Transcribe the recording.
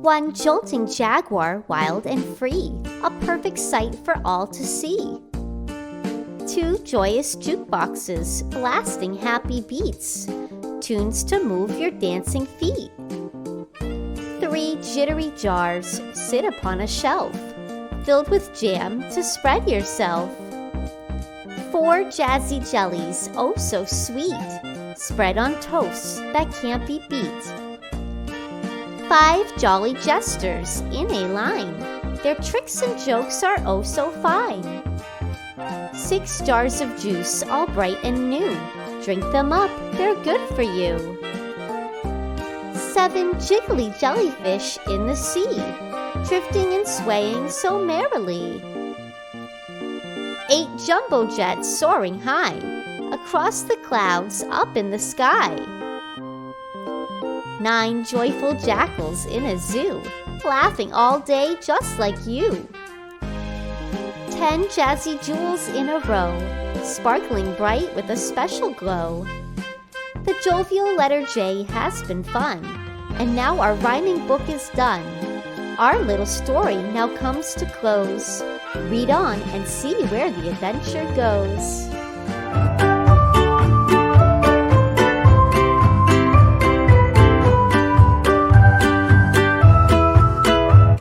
One jolting jaguar, wild and free, a perfect sight for all to see. Two joyous jukeboxes, blasting happy beats, tunes to move your dancing feet. Three jittery jars, sit upon a shelf, filled with jam to spread yourself. Four jazzy jellies, oh so sweet, spread on toast that can't be beat. Five jolly jesters in a line, their tricks and jokes are oh so fine. Six jars of juice, all bright and new, drink them up, they're good for you. Seven jiggly jellyfish in the sea, drifting and swaying so merrily. Eight jumbo jets soaring high, across the clouds up in the sky. Nine joyful jackals in a zoo, laughing all day just like you. 10 jazzy jewels in a row, sparkling bright with a special glow. The jovial letter J has been fun, and now our rhyming book is done. Our little story now comes to close. Read on and see where the adventure goes.